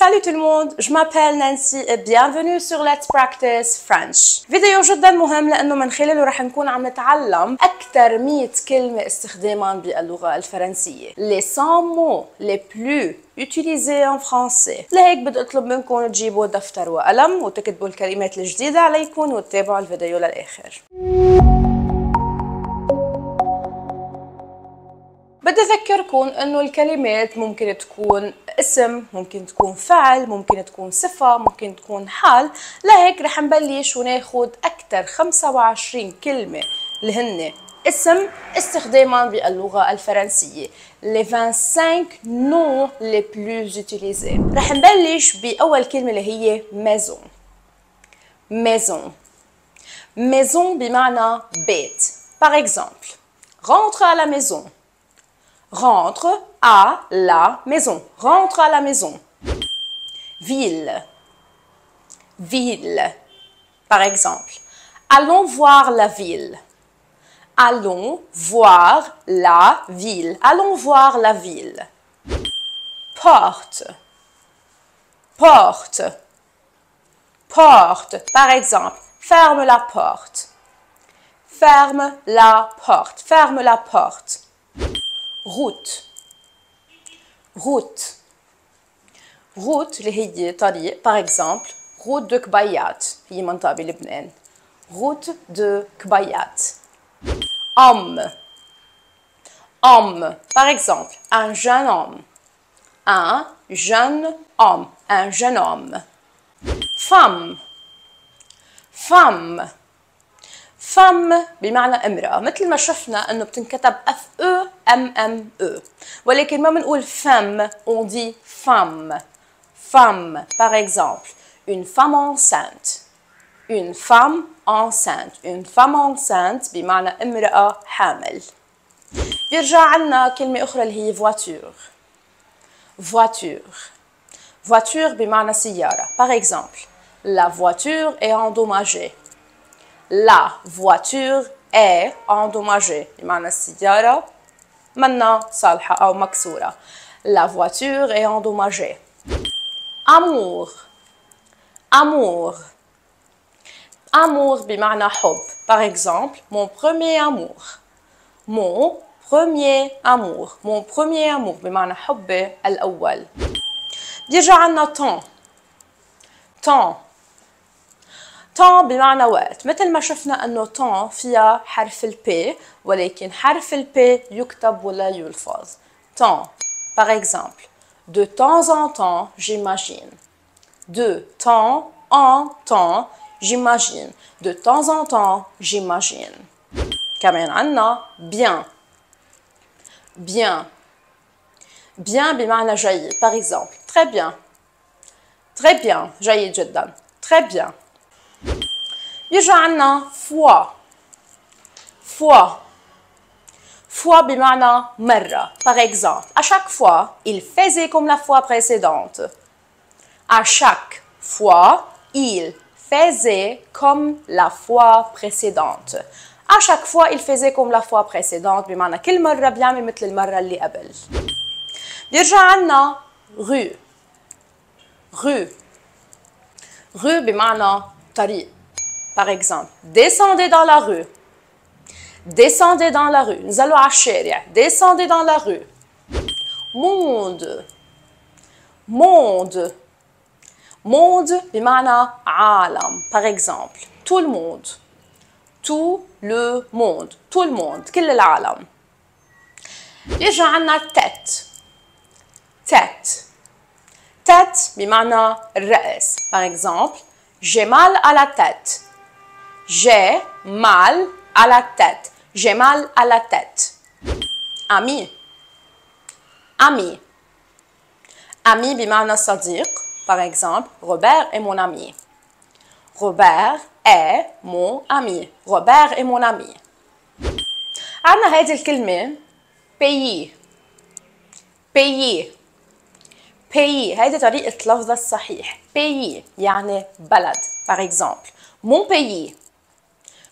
Salut tout le monde, je m'appelle Nancy et bienvenue sur Let's Practice French. فيديو جدا مهم لأنه من خلاله رح نكون عم نتعلم أكثر 100 كلمة استخداما باللغة الفرنسية. Les 100 mots les plus utilisés en français. لهيك بدي أطلب منكم تجيبوا دفتر وقلم وتكتبوا الكلمات الجديدة عليكم وتتابعوا الفيديو للآخر. بدي أذكركم إنه الكلمات ممكن تكون اسم، ممكن تكون فعل، ممكن تكون صفة، ممكن تكون حال. لهيك رح نبلش وناخد أكثر 25 كلمة اللي هن اسم استخداما باللغة الفرنسية. Les 25 noms les plus utilisés. رح نبلش بأول كلمة اللي هي maison. Maison. Maison بمعنى بيت. Par exemple, rentre à la maison. Rentre à la maison. Rentre à la maison. Ville. Ville. Par exemple, allons voir la ville. Allons voir la ville. Allons voir la ville. Porte. Porte. Porte. Par exemple, ferme la porte. Ferme la porte. Ferme la porte. Route. Route. Route اللي هي طريق. Par exemple, route de Kbayat. هي منطقة بلبنان. Route de Kbayat. Homme. Homme. Par exemple, un jeune homme. Un jeune homme. Un jeune homme. Femme. Femme. femme بمعنى امرأة. مثل ما شفنا انه بتنكتب F-E-M-M-E. ولكن ما بنقول femme, on dit femme. Femme. Par exemple, une femme enceinte. Une femme enceinte. Une femme enceinte بمعنى امرأة حامل. بيرجع عنا كلمة أخرى اللي هي voiture. Voiture. Voiture بمعنى سيارة. Par exemple, la voiture est endommagée. La voiture est endommagée. بمعنى السيارة منا صالحة أو مكسورة. La voiture est endommagée. Amour. Amour. Amour بمعنى حب. Par exemple, mon premier amour. Mon premier amour. Mon premier amour بمعنى حبي الأول. بيرجع عنا temps. Temps. temps بمعنى وقت. مثل ما شفنا انه temps فيها حرف البي ولكن حرف البي يكتب ولا يلفظ. temps. Par exemple, de temps en temps, j'imagine. De temps en temps, j'imagine. De temps en temps, j'imagine. كمان عنا bien. Bien. Bien بمعنى جيد. Par exemple, très bien. Très bien. جيد جدا. Très bien. يرجع عنا foi. Foi. Foi بمعنى مرة. Par exemple, à chaque fois, il faisait comme la fois précédente. À chaque fois, il faisait comme la fois précédente. À chaque fois, il faisait comme la fois précédente بمعنى كل مرة بيعمل مثل المرة اللي قبل. بيرجع عنا rue. Rue. Rue بمعنى طريق. Par exemple, descendez dans la rue. Descendez dans la rue. نزلوا على الشارع. Descendez dans la rue. Monde. Monde. Monde بمعنى عالم. Par exemple, tout le monde. Tout le monde. Tout le monde. كل العالم. يرجع عنا tête. Tête. Tête بمعنى الرأس. Par exemple, j'ai mal à la tête. J'ai mal à la tête. J'ai mal à la tête. Ami. Ami. Ami بمعنى صديق. Par exemple, Robert est mon ami. Robert est mon ami. Robert est mon ami. عندنا هذه الكلمة payer. Payer. Pays. هذه طريقة لفظها الصحيح. Pays يعني بلد. Par exemple, mon pays.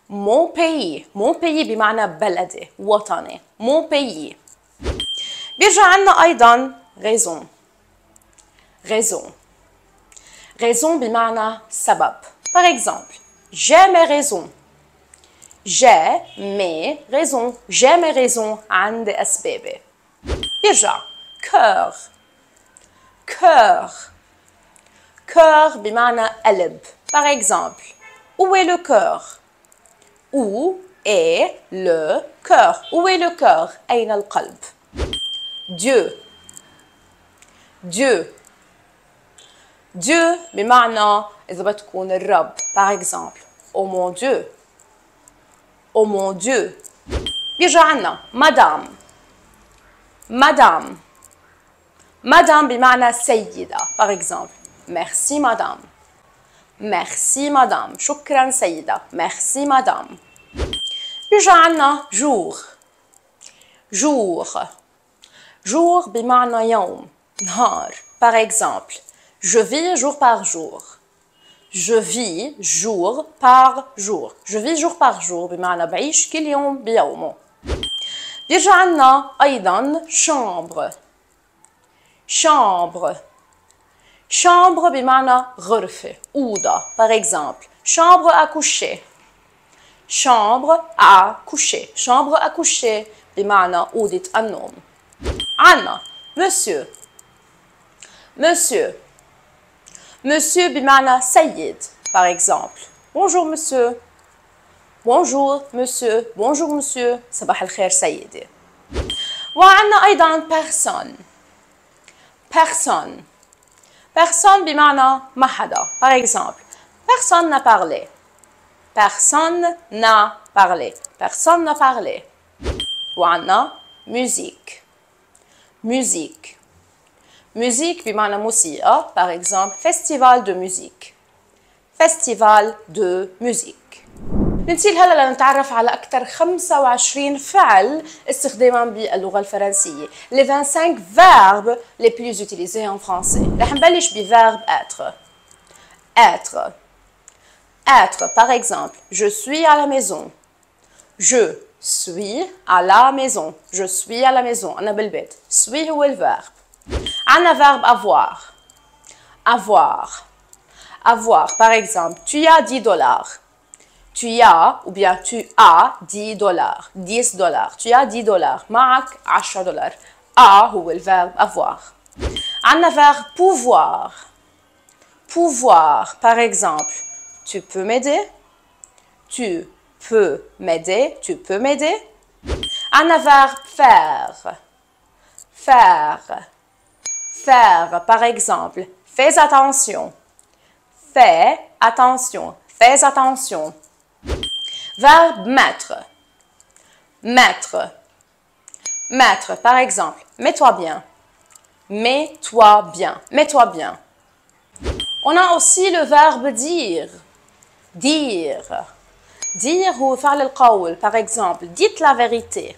Mon pays. Mon pays بمعنى بلدي وطني. Mon pays. بيرجع عنا أيضا raison. Raison. raison بمعنى سبب. Par exemple, j'ai mes raisons. J'ai mes raisons. J'ai mes raisons. عندي أسبابي. يرجع cœur. Cœur. Cœur بمعنى قلب. Par exemple, où est le cœur? Où est le cœur? Où est le cœur? أين القلب? Dieu. Dieu. Dieu بمعنى إذا بتكون الرب. Par exemple, oh mon Dieu. Oh mon Dieu. بيرجع عنا madame. Madame. Madame بمعنى سيدة. Par exemple, merci madame. Merci madame. شكرا سيدة. Merci madame. بيرجع عنا jour. Jour. Jour بمعنى يوم. نهار. Par exemple, je vis jour par jour. Je vis jour par jour. Je vis jour par jour بمعنى بعيش كل يوم بيومه. بيرجع عنا أيضا chambre. Chambre. Chambre بمعنى غرفة. أوضة. Par exemple, chambre à coucher. Chambre à coucher. Chambre à coucher بمعنى أوضة النوم. عنا monsieur. Monsieur. Monsieur بمعنى سيد. Par exemple, bonjour monsieur. Bonjour monsieur. Bonjour monsieur. صباح الخير سيدي. وعنا أيضا personne. Personne. Personne بمعنى ما حدا. Par exemple, personne n'a parlé. Personne n'a parlé. Personne n'a parlé. وعنا musique. Musique. Musique بمعنى موسيقى. Par exemple, festival de musique. Festival de musique. ننتقل هلا لنتعرف على أكثر 25 فعل استخداما باللغة الفرنسية. Les 25 verbes les plus utilisés en français. رح نبلش بverbe être. Être. Être. Par exemple, je suis à la maison. Je suis à la maison. Je suis à la maison. أنا بالبيت. suis هو الverbe. عنا verbe avoir. Avoir. Avoir. Par exemple, tu as 10 dollars. Tu as ou bien tu as 10 dollars. 10 dollars. Tu as 10 dollars. معك 10 دولار. A هو الverbe avoir. عنا verbe pouvoir. Pouvoir. Par exemple, tu peux m'aider. Tu peux m'aider. Tu peux m'aider. عنا verbe faire. Faire. Faire. Par exemple, fais attention. Fais attention. Fais attention. Verbe mettre. Mettre. Mettre. Par exemple, mets-toi bien. Mets-toi bien. Mets-toi bien. On a aussi le verbe dire. Dire. Dire هو فعل القول. Par exemple, dites la vérité.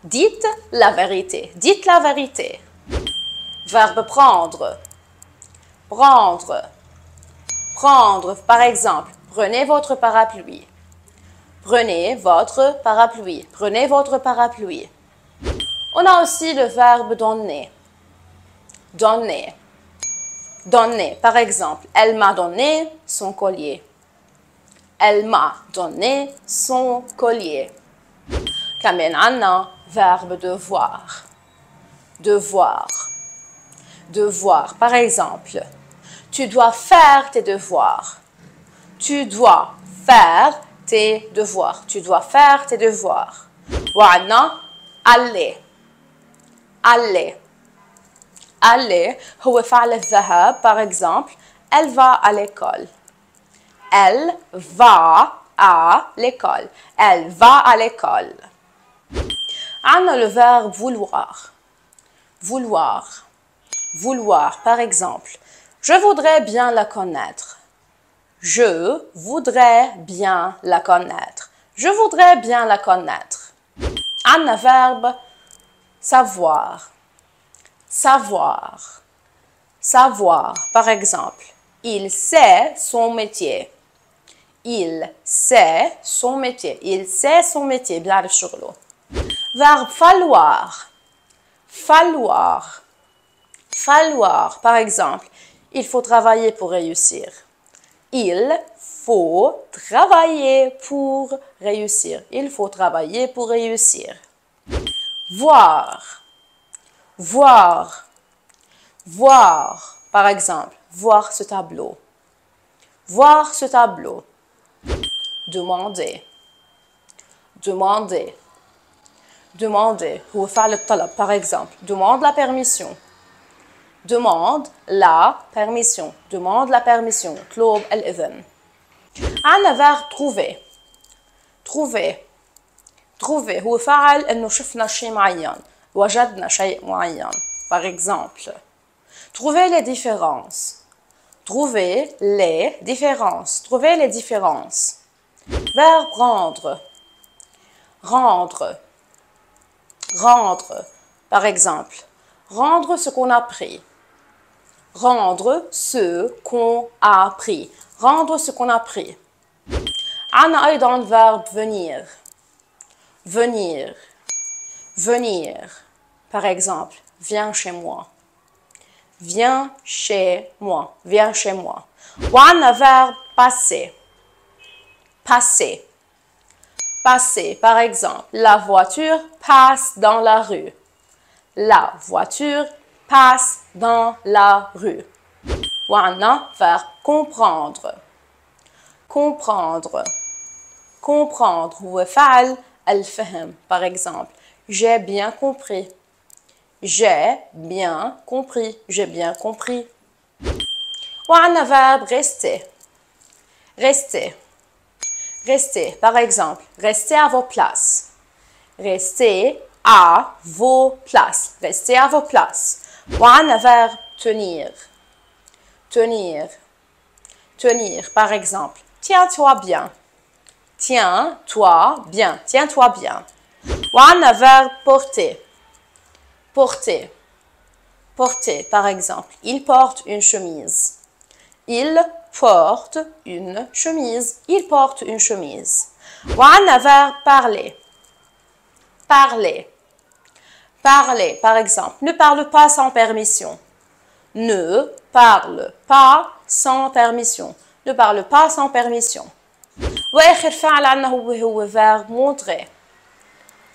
Dites la vérité. Dites la vérité. Verbe prendre. Prendre. Prendre. Par exemple, prenez votre parapluie. Prenez votre parapluie. Prenez votre parapluie. On a aussi le verbe donner. Donner. Donner. Par exemple, elle m'a donné son collier. Elle m'a donné son collier. كمان عنا verbe devoir. Devoir. Devoir. Par exemple, tu dois faire tes devoirs. Tu dois faire tes devoirs. Tu dois faire tes devoirs. وعنا aller. Aller. Aller هو فعل الذهاب. Par exemple, elle va à l'école. Elle va à l'école. Elle va à l'école. عنا le verbe vouloir. Vouloir. Vouloir. Par exemple, je voudrais bien la connaître. Je voudrais bien la connaître. Je voudrais bien la connaître. عنا verbe savoir. Savoir. Savoir. Par exemple, il sait son métier. Il sait son métier. Il sait son métier. بيعرف شغله. Verbe falloir. Falloir. Falloir. Par exemple, Il faut travailler pour réussir. Il faut travailler pour réussir. Il faut travailler pour réussir. Voir. Voir. Voir. Par exemple, voir ce tableau. Voir ce tableau. Demander. Demander. Demander. هو فعل الطلب. Par exemple, demande la permission. Demande la permission. Demande la permission. اطلب الإذن. عندنا verbe trouver. Trouver. Trouver هو فعل إنه شفنا شيء معين. وجدنا شيء معين. Par exemple, trouver les différences. Trouver les différences. Trouver les différences. Verbe rendre. Rendre. Rendre. Par exemple, rendre ce qu'on a pris. Rendre ce qu'on a pris. Rendre ce qu'on a pris. عنا أيضا verbe venir. Venir. Venir. Par exemple, viens chez moi. Viens chez moi. Viens chez moi. وعنا verbe passer. Passer. Passer. Par exemple, la voiture passe dans la rue. La voiture passe dans la rue. وعنا verbe comprendre. Comprendre. Comprendre. هو فعل الفهم. Par exemple, j'ai bien compris. J'ai bien compris. J'ai bien compris. وعنا verbe rester. Rester. Rester. Par exemple, restez à vos places. Restez à vos places. Restez à vos places. وعنا verbe tenir. Tenir. Tenir. Par exemple, tiens-toi bien. Tiens-toi bien. Tiens-toi bien. وعنا verbe porter. Porter. Porter. Par exemple, il porte une chemise. Il porte une chemise. Il porte une chemise. وعنا verbe parler. Parler. Parler. Par exemple, ne parle pas sans permission. Ne parle pas sans permission. Ne parle pas sans permission. وآخر فعل عنا هو verbe montrer.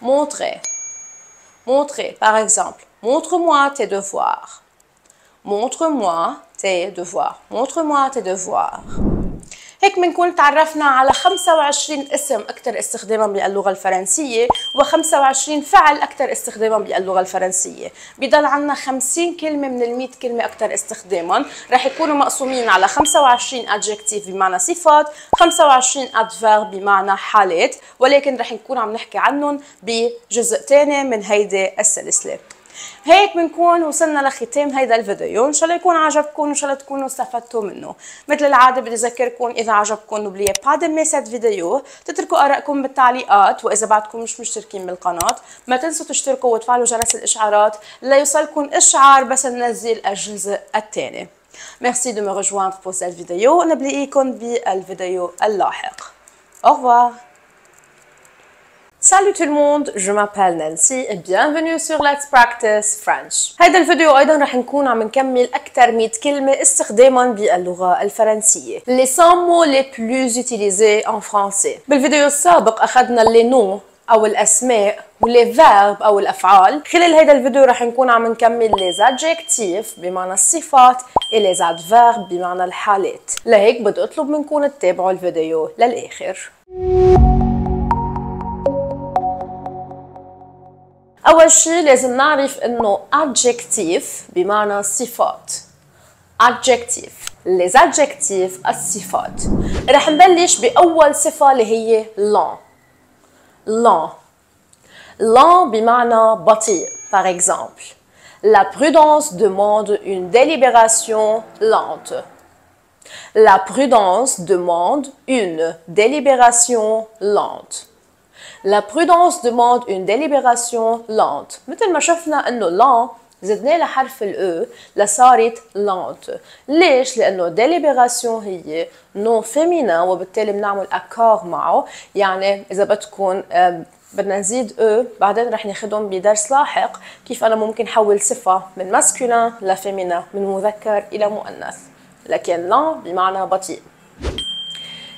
Montrer. Montrer. Par exemple, montre-moi tes devoirs. Montre-moi tes devoirs. Montre-moi tes devoirs. هيك بنكون تعرفنا على 25 اسم أكثر استخداما باللغة الفرنسية و25 فعل أكثر استخداما باللغة الفرنسية. بضل عنا 50 كلمة من ال100 كلمة أكثر استخداما، رح يكونوا مقسومين على 25 adjective بمعنى صفات، 25 adverb بمعنى حالات، ولكن رح نكون عم نحكي عنهم بجزء ثاني من هيدي السلسلة. هيك بنكون وصلنا لختام هيدا الفيديو، ان شاء الله يكون عجبكم وان شاء الله تكونوا استفدتوا منه. مثل العاده بدي اذكركم اذا عجبكم n'oubliez pas d'aimer cette vidéo، تتركوا ارائكم بالتعليقات، واذا بعدكم مش مشتركين بالقناه ما تنسوا تشتركوا وتفعلوا جرس الاشعارات ليوصلكم اشعار بس ننزل الجزء الثاني. Merci de me rejoindre pour cette vidéo، نبليكم بالفيديو اللاحق. Au revoir. Salut tout le monde, je m'appelle Nancy et bienvenue sur Let's Practice French. هيدا الفيديو أيضا رح نكون عم نكمل أكثر 100 كلمة استخداما باللغة الفرنسية. Les 100 mots les plus utilisés en français. بالفيديو السابق أخذنا les noms أو الأسماء واللي verb أو الأفعال. خلال هيدا الفيديو رح نكون عم نكمل les adjectifs بمعنى الصفات et les adverbes بمعنى الحالات. لهيك بدي أطلب منكم تتابعوا الفيديو للآخر. أول شيء لازم نعرف إنه adjective بمعنى صفات. adjective. les adjectifs الصفات. رح نبلش بأول صفة اللي هي lent. lent. lent بمعنى بطيء. Par exemple, la prudence demande une délibération lente. La prudence demande une délibération lente. La prudence demande une délibération lente. مثل ما شفنا انه lent زدنا لها حرف ال E لصارت lente. ليش؟ لانه délibération هي نو féminin وبالتالي بنعمل accord معه، يعني اذا بدكم بدنا نزيد او بعدين رح ناخدهم بدرس لاحق كيف أنا ممكن حول صفة من ماسكولين لفيمينين من مذكر إلى مؤنث لكن لا بمعنى بطيء.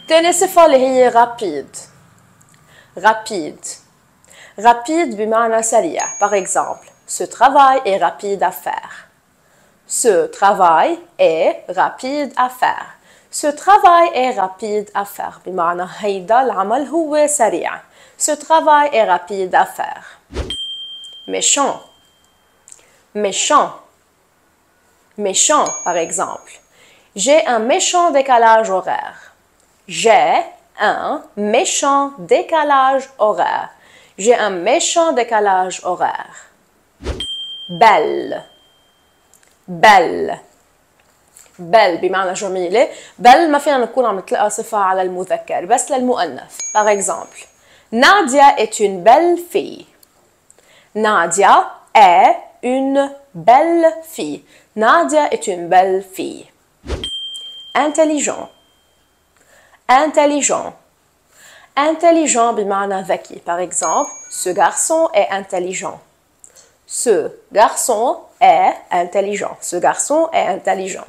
تاني صفة اللي هي rapide. Rapide. Rapide بمعنى سريع. Par exemple, ce travail est rapide à faire. Ce travail est rapide à faire. Ce travail est rapide à faire. بمعنى هيدا العمل هو سريع. Ce travail est rapide à faire. Méchant. Méchant. Méchant, par exemple. J'ai un méchant décalage horaire. J'ai un méchant décalage horaire. J'ai un méchant décalage horaire. Belle. Belle. belle بمعنى جميلة. belle ما فينا نكون عم نطلقها صفة على المذكر بس للمؤنث. Par exemple, Nadia est une belle fille. Nadia est une belle fille. Nadia est une belle fille. Intelligent. Intelligent. Intelligent بمعنى ذكي. Par exemple, ce garçon est intelligent. Ce garçon est intelligent. Ce garçon est intelligent.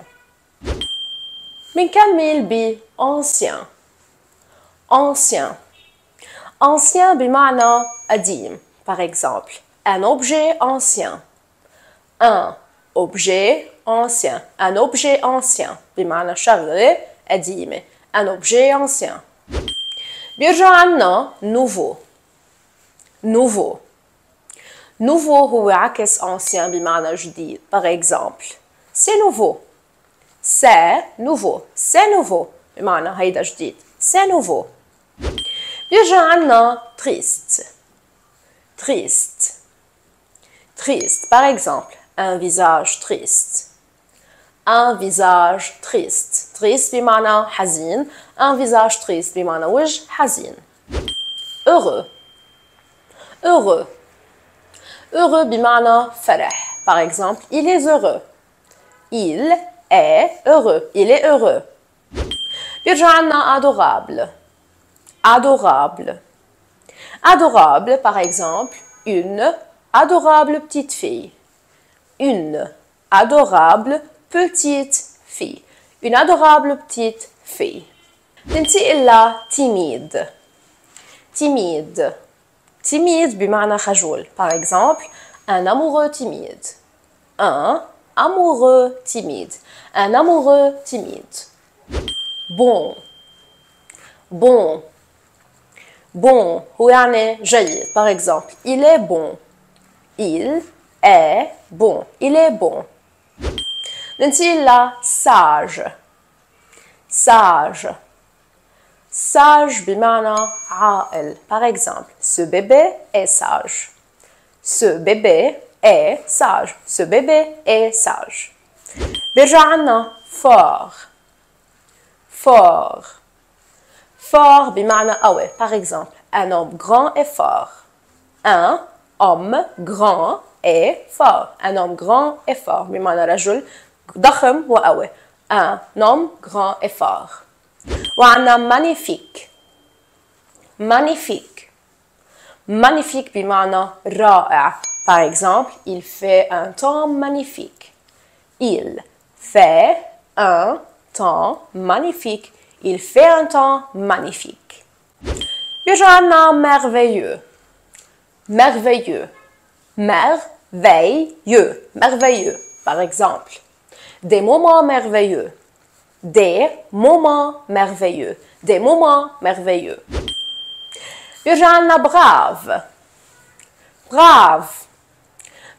بنكمل ب ancien. Ancien. Ancien بمعنى قديم. Par exemple, un objet ancien. Un objet ancien. Un objet ancien بمعنى شغلة قديمة. Un objet ancien. بيرجع عنا nouveau. Nouveau. Nouveau هو عكس ancien بمعنى جديد. Par exemple, c'est nouveau. C'est nouveau. C'est nouveau بمعنى هيدا جديد. C'est nouveau. بيرجع عنا triste. Triste. Triste. Par exemple, un visage triste. Un visage triste. Triste بمعنى حزين. Un visage triste بمعنى وجه حزين. Heureux. Heureux. Heureux بمعنى فرح. Par exemple, il est heureux. Il est heureux. Il est heureux. بيرجع عنا adorable. Adorable. Adorable, par exemple, une adorable petite fille. Une adorable petite fille. Une adorable petite fille. ننتقل ل timide. Timide. Timide بمعنى خجول. Par exemple, un amoureux timide. Un amoureux timide. Un amoureux timide. Bon. Bon. Bon هو يعني جيد. Par exemple, il est bon. Il est bon. Il est bon. ننتقل ل sage. Sage. Sage بمعنى عاقل. Par exemple, ce bébé est sage. Ce bébé est sage. Ce bébé est sage. بيرجع عنا fort. Fort. Fort بمعنى قوي. Par exemple, un homme grand est fort. Un homme grand est fort. Un homme grand est fort. بمعنى رجل ضخم وقوي. Un homme grand est fort. وعنا magnifique. Magnifique. Magnifique بمعنى رائع. Par exemple, il fait un temps magnifique. Il fait un temps magnifique. Il fait un temps magnifique. بيرجع عنا merveilleux. Merveilleux. Merveilleux. Merveilleux. Par exemple, des moments merveilleux. Des moments merveilleux. Des moments merveilleux. بيرجع عنا brave. Brave.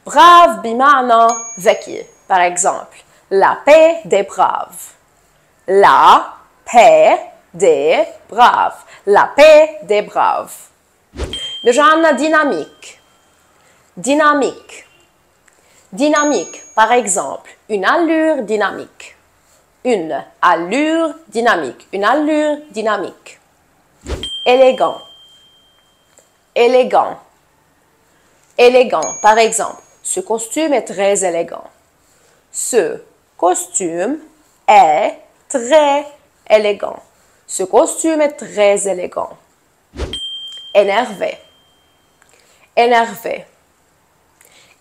Brave بمعنى ذكي. Par exemple, la paix des braves. La paix des braves. La paix des braves. بيرجع عنا dynamique. Dynamique. Dynamique. Par exemple, une allure dynamique. Une allure dynamique. Une allure dynamique. Élégant. Élégant. Élégant. Par exemple, ce costume est très élégant. Ce costume est très élégant. Ce costume est très élégant. Énervé. énervé.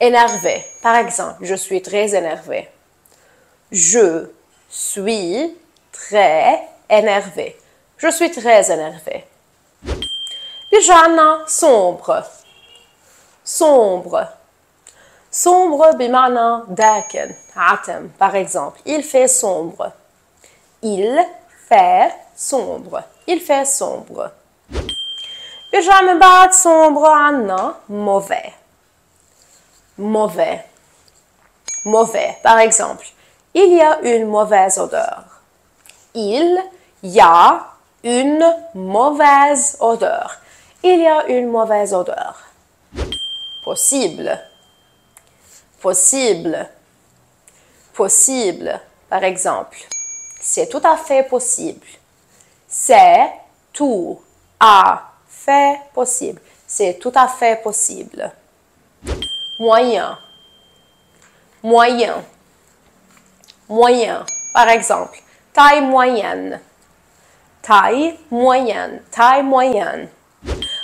Énervé. Par exemple, je suis très énervé. Je suis très énervé. Je suis très énervé. بيرجع عنا sombre. Sombre. Sombre بمعنى داكن عتم. Par exemple, il fait sombre. Il fait sombre. Il fait sombre. بيرجع من بعد sombre عنا mauvais. Mauvais. Mauvais. Par exemple, il y a une mauvaise odeur. Il y a une mauvaise odeur. Il y a une mauvaise odeur. Possible. Possible. Possible. Par exemple, c'est tout à fait possible. C'est tout à fait possible. C'est tout à fait possible. Moyen. Moyen. Moyen. Par exemple, taille moyenne. taille moyenne. taille moyenne.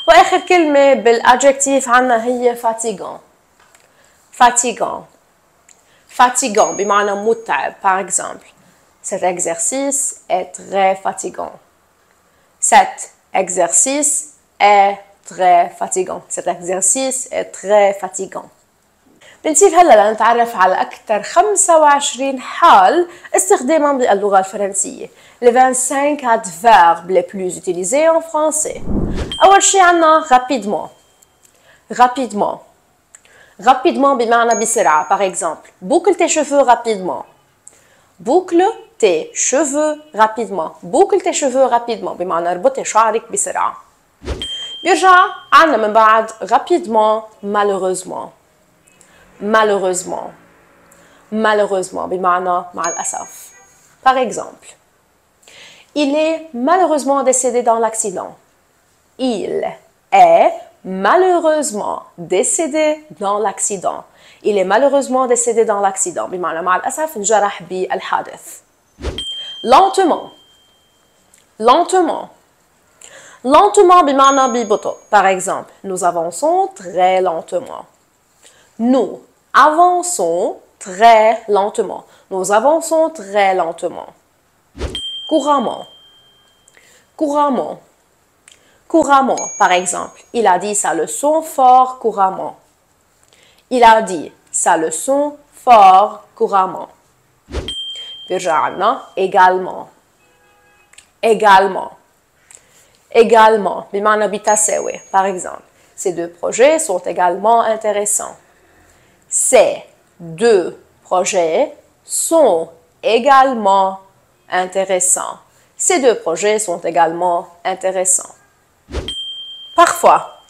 وآخر كلمة بالadjectif عنا هي fatigant. Fatigant. Fatigant بمعنى متعب. Par exemple, cet exercice est très fatigant. Cet exercice est très fatigant. Cet exercice est très fatigant. بنسيب هلا لنتعرف على أكثر 25 حال استخداما باللغة الفرنسية. Les 25 adverbes les plus utilisés en français. أول شيء عنا rapidement. Rapidement. Rapidement بمعنى بسرعة. Par exemple, boucle tes cheveux rapidement. Boucle tes cheveux rapidement. Boucle tes cheveux rapidement بمعنى اربطي شعرك بسرعة. بيرجع عنا من بعد rapidement malheureusement. Malheureusement. Malheureusement بمعنى مع الأسف. Par exemple, il est malheureusement décédé dans l'accident. Il est malheureusement décédé dans l'accident. Il est malheureusement décédé dans l'accident. بمعنى مع الأسف انجرح بالحادث. Lentement. Lentement. Lentement بمعنى ببطء. Par exemple, nous avançons très lentement. Nous avançons très lentement. Nous avançons très lentement. Couramment. Couramment. Couramment. Par exemple, il a dit sa leçon fort couramment. Il a dit sa leçon fort couramment. بيرجع عنا également. Également. Également. بمعنى بتساوي. Par exemple, ces deux projets sont également intéressants. Ces deux projets sont également intéressants. Ces deux projets sont également intéressants. Parfois.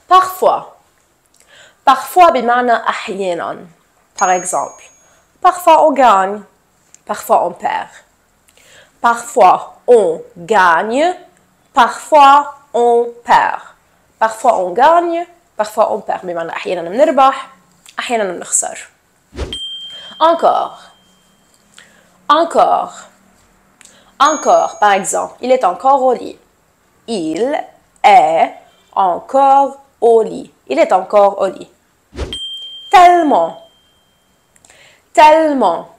Parfois. Parfois بمعنى أحيانا. Par exemple, parfois on gagne, parfois on perd. Parfois on gagne, parfois on perd. Parfois on gagne, parfois on perd. بمعنى أحيانا بنربح، أحيانا بنخسر. Encore. Encore. Encore. Par exemple, il est encore au lit. Il est encore au lit. Il est encore au lit. Tellement. Tellement.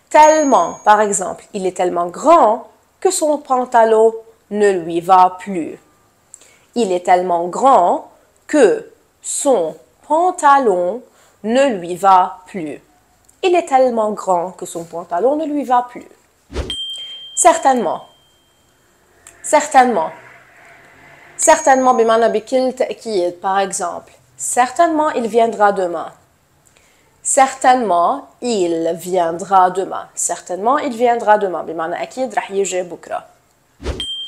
Tellement. Par exemple, il est tellement grand que son pantalon ne lui va plus. Il est tellement grand que son pantalon ne lui va plus. Il est tellement grand que son pantalon ne lui va plus. Certainement. Certainement. Certainement بمعنى بكل تأكيد. Par exemple, certainement il viendra demain. Certainement il viendra demain. Certainement il viendra demain. بمعنى أكيد رح يجي بكرة.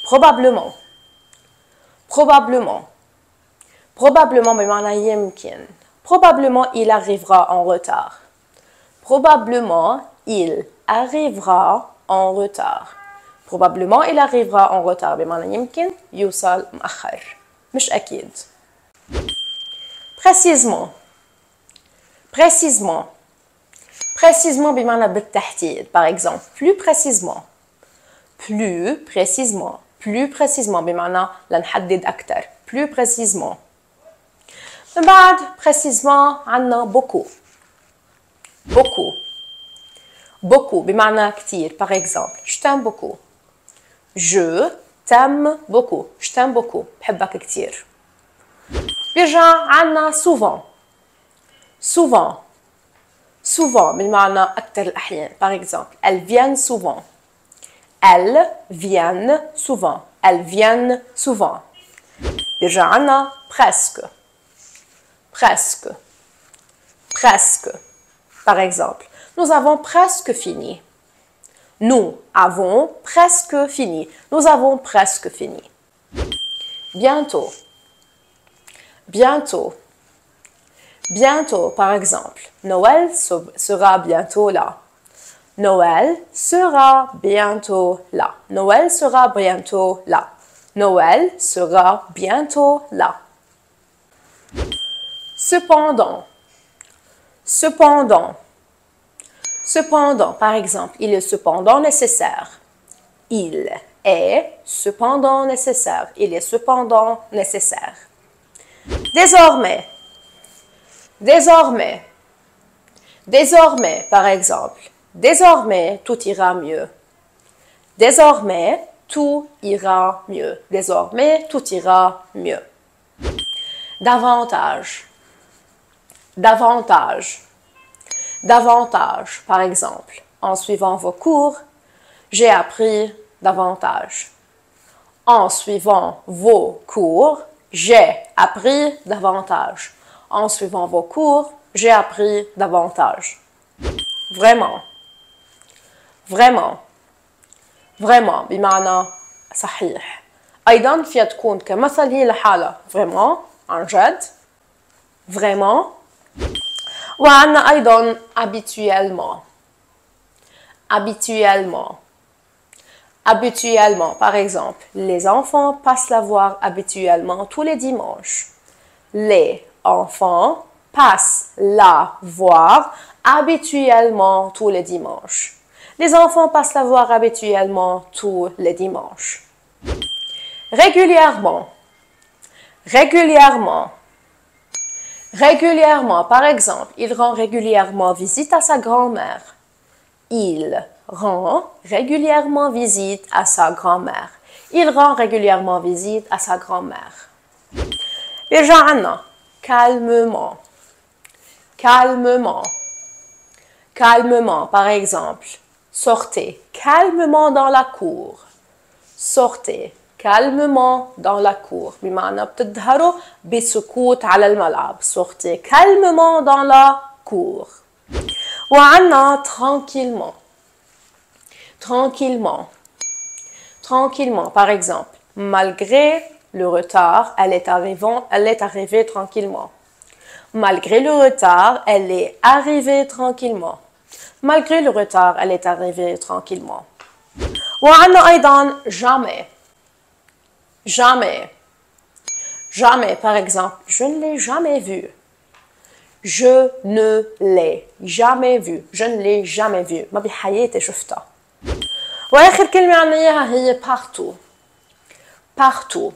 Probablement. Probablement. Probablement بمعنى يمكن. Probablement il arrivera en retard. Probablement il arrivera en retard. Probablement il arrivera en retard بمعنى يمكن يوصل مؤخر. مش أكيد. Précisément. Précisément. Précisément بمعنى بالتحديد. Par exemple, plus précisément. Plus précisément. Plus précisément بمعنى لنحدد أكثر. Plus précisément. من بعد précisément عنا beaucoup. Beaucoup. Beaucoup بمعنى كتير. Par exemple, je t'aime beaucoup. Je t'aime beaucoup. Je t'aime beaucoup. بحبك كتير. بيرجع عنا souvent. Souvent. Souvent بمعنى أكثر الأحيان. Par exemple, elles viennent souvent. Elles viennent souvent. Elles viennent souvent. بيرجع عنا presque. Presque. Presque. Par exemple, nous avons presque fini. Nous avons presque fini. Nous avons presque fini. Bientôt. Bientôt. Bientôt, par exemple. Noël sera bientôt là. Noël sera bientôt là. Noël sera bientôt là. Noël sera bientôt là. Cependant. Cependant. Cependant, par exemple, il est cependant nécessaire. Il est cependant nécessaire. Il est cependant nécessaire. Désormais. Désormais. Désormais, par exemple. Désormais, tout ira mieux. Désormais, tout ira mieux. Désormais, tout ira mieux. Davantage. Davantage. Davantage, par exemple. En suivant vos cours, j'ai appris davantage. En suivant vos cours, j'ai appris davantage. En suivant vos cours, j'ai appris davantage. Vraiment. Vraiment. Vraiment بمعنى صحيح. أيضا فيها تكون كمثل هي لحالها vraiment عن جد. Vraiment. وعندنا أيضا habituellement. Habituellement. Habituellement, par exemple, les enfants passent la voir habituellement tous les dimanches. Les enfants passent la voir habituellement tous les dimanches. Les enfants passent la voir habituellement tous les dimanches. Régulièrement. Régulièrement. Régulièrement, par exemple, il rend régulièrement visite à sa grand-mère. Il rend régulièrement visite à sa grand-mère. Il rend régulièrement visite à sa grand-mère. بيرجع عنا calmement. Calmement. Calmement, par exemple, sortez calmement dans la cour. Sortez calmement dans la cour. بمعنى بتظهروا بسكوت على الملعب. Sortez calmement dans la cour. وعنا tranquillement. Tranquillement. Tranquillement. Par exemple, malgré le retard, elle est arrivée tranquillement. Malgré le retard, elle est arrivée tranquillement. Malgré le retard, elle est arrivée tranquillement. وعنا أيضا jamais. Jamais. Jamais, par exemple, je ne l'ai jamais vu. Je ne l'ai jamais vu. Je ne l'ai jamais vu. ما بحياتي شفتها. وآخر كلمة عنا إياها هي partout. Partout.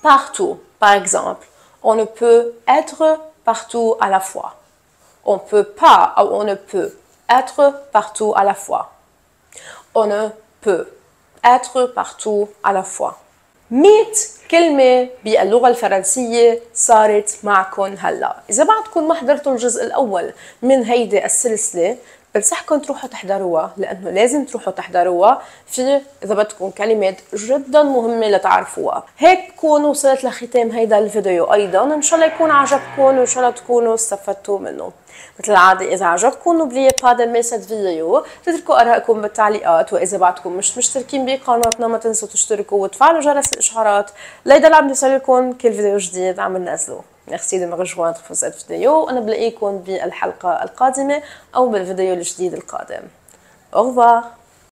Partout. Par exemple, on ne peut être partout à la fois. On peut pas ou on ne peut être partout à la fois. On ne peut être partout à la fois. 100 كلمة باللغة الفرنسية صارت معكم هلا. إذا بعدكم ما حضرتوا الجزء الأول من هيدي السلسلة بنصحكم تروحوا تحضروها لأنه لازم تروحوا تحضروها. في إذا بدكم كلمات جدا مهمة لتعرفوها. هيك بكون وصلت لختام هيدا الفيديو. أيضا إن شاء الله يكون عجبكم وإن شاء الله تكونوا استفدتوا منه. مثل العادة إذا عجبكم n'oubliez pas d'aimer cette vidéo. تتركوا آرائكم بالتعليقات وإذا بعدكم مش مشتركين بقناتنا ما تنسوا تشتركوا وتفعلوا جرس الإشعارات ليضل عم يوصلكم كل فيديو جديد عم ننزله. Merci de me rejoindre pour cette vidéo. أنا بلاقيكم بالحلقة القادمة أو بالفيديو الجديد القادم. Au revoir.